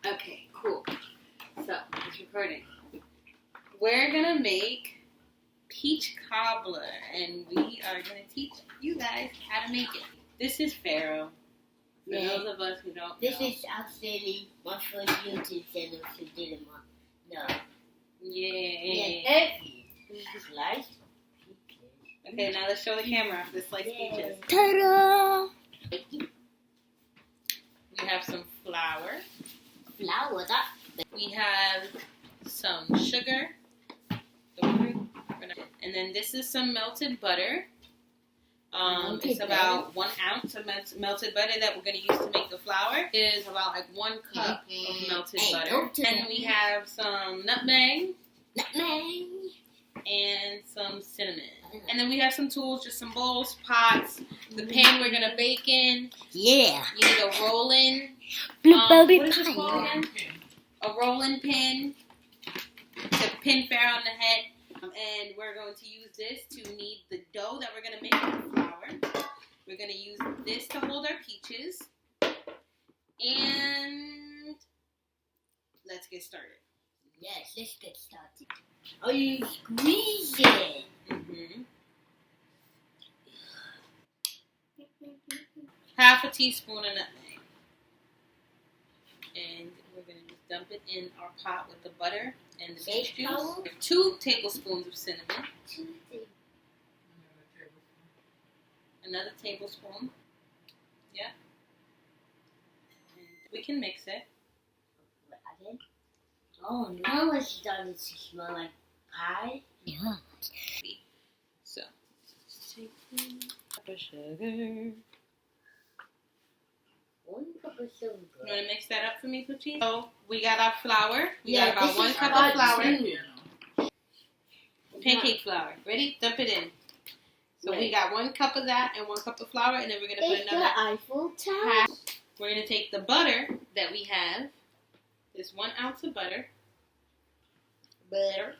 Okay, cool. So, it's recording. We're gonna make Peach Cobbler, and we are gonna teach you guys how to make it. This is Pharaoh. For those of us who don't know. This is actually my first YouTube channel to do it. No. Yeah. Heavy. Slice. Okay, now let's show the camera the sliced peaches. Ta-da! We have some flour. Flour, that. We have some sugar. And then this is some melted butter. It's about 1 ounce of melted butter that we're going to use to make the flour. It is about like 1 cup of melted butter. And we have some nutmeg. And some cinnamon. And then we have some tools, just some bowls, pots, the pan we're going to bake in. Yeah. You need a rolling. Blueberry what is this called again? A rolling pin to pin Pharaoh on the head. And we're going to use this to knead the dough that we're going to make with the flour. We're going to use this to hold our peaches. And let's get started. Yes, let's get started. Oh, you squeeze it. Mm-hmm. Half a teaspoon of nutmeg. And we're going to just dump it in our pot with the butter and the peach juice. 2 tablespoons of cinnamon. Another tablespoon. Yeah. And we can mix it. Oh, now it's starting to smell like pie. Yeah. So, just take 1 cup of sugar. 1 cup of sugar. You want to mix that up for me, Poochie? So, we got our flour. We got about 1 cup of flour. Pancake flour. Ready? Dump it in. So, we got 1 cup of that and 1 cup of flour, and then we're going to put another Eiffel Tower. half. We're going to take the butter that we have. This 1 ounce of butter. Butter.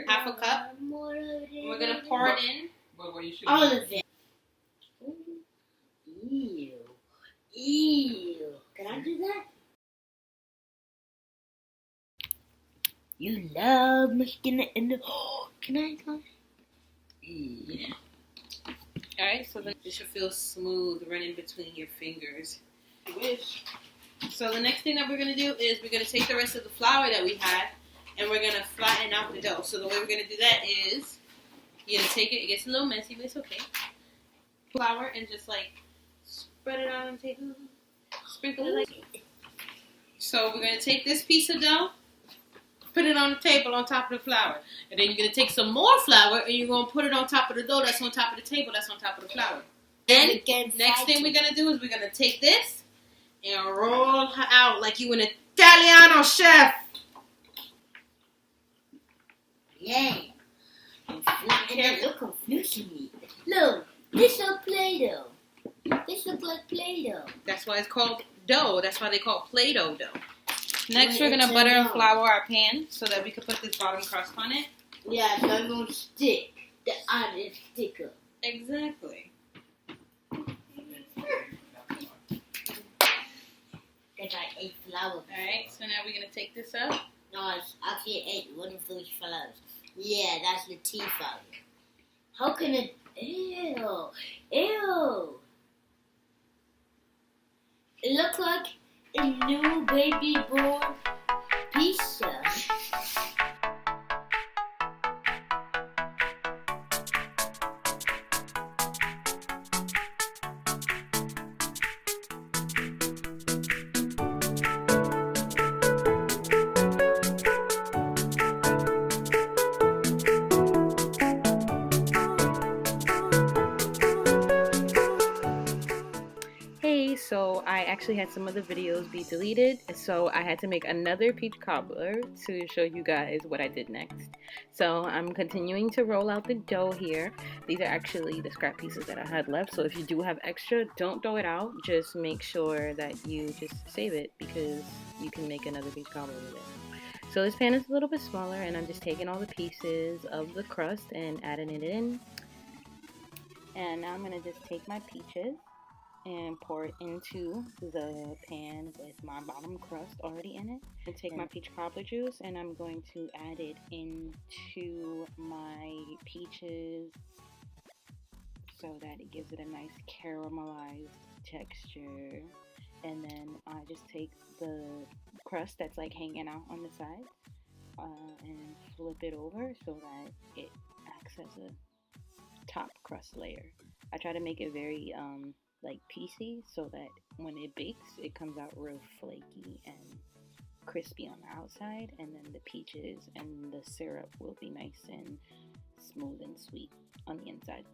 Half a cup. We're going to pour it in. All of it. Ew. Ew. Can I do that? You love making it in the... Can I go? Yeah. Alright, so then it should feel smooth running between your fingers. So the next thing that we're going to do is we're going to take the rest of the flour that we had and we're going to flatten out the dough. So the way we're going to do that is you're going to take it, it gets a little messy, but it's okay. Flour and just like spread it out on the table. Sprinkle it like. So we're going to take this piece of dough, put it on the table on top of the flour. And then you're going to take some more flour and you're going to put it on top of the dough that's on top of the table that's on top of the flour. And next thing we're going to do is we're going to take this and roll her out like you an Italiano chef. Yeah. And look confusing me. Look, this is Play-Doh. This looks like Play-Doh. That's why it's called dough. That's why they call it Play-Doh dough. Next, we're going to butter and flour our pan so that we can put this bottom crust on it. Yeah, so it won't stick. The other sticker. Exactly. Because I ate flour. Alright, so now we're going to take this up. No, I actually ate one of those flowers. Yeah, that's the tea flower. How can it... Ew. Ew. It looks like a new baby born pizza. So I actually had some of the videos be deleted, so I had to make another peach cobbler to show you guys what I did next. So I'm continuing to roll out the dough here. These are actually the scrap pieces that I had left, so if you do have extra, don't throw it out. Just make sure that you just save it because you can make another peach cobbler with it. So this pan is a little bit smaller, and I'm just taking all the pieces of the crust and adding it in. And now I'm going to just take my peaches and pour it into the pan with my bottom crust already in it. And take my peach cobbler juice and I'm going to add it into my peaches so that it gives it a nice caramelized texture. And then I just take the crust that's like hanging out on the side and flip it over so that it acts as a top crust layer. I try to make it very like piecey so that when it bakes it comes out real flaky and crispy on the outside, and then the peaches and the syrup will be nice and smooth and sweet on the inside.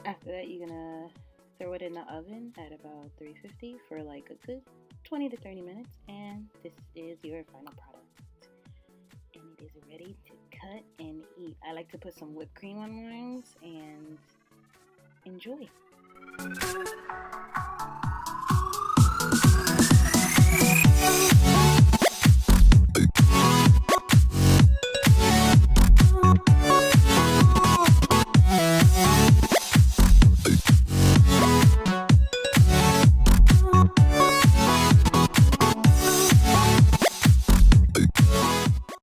After that, you're gonna throw it in the oven at about 350 for like a good 20 to 30 minutes, and this is your final product. And it is ready to cut and eat. I like to put some whipped cream on mine and enjoy.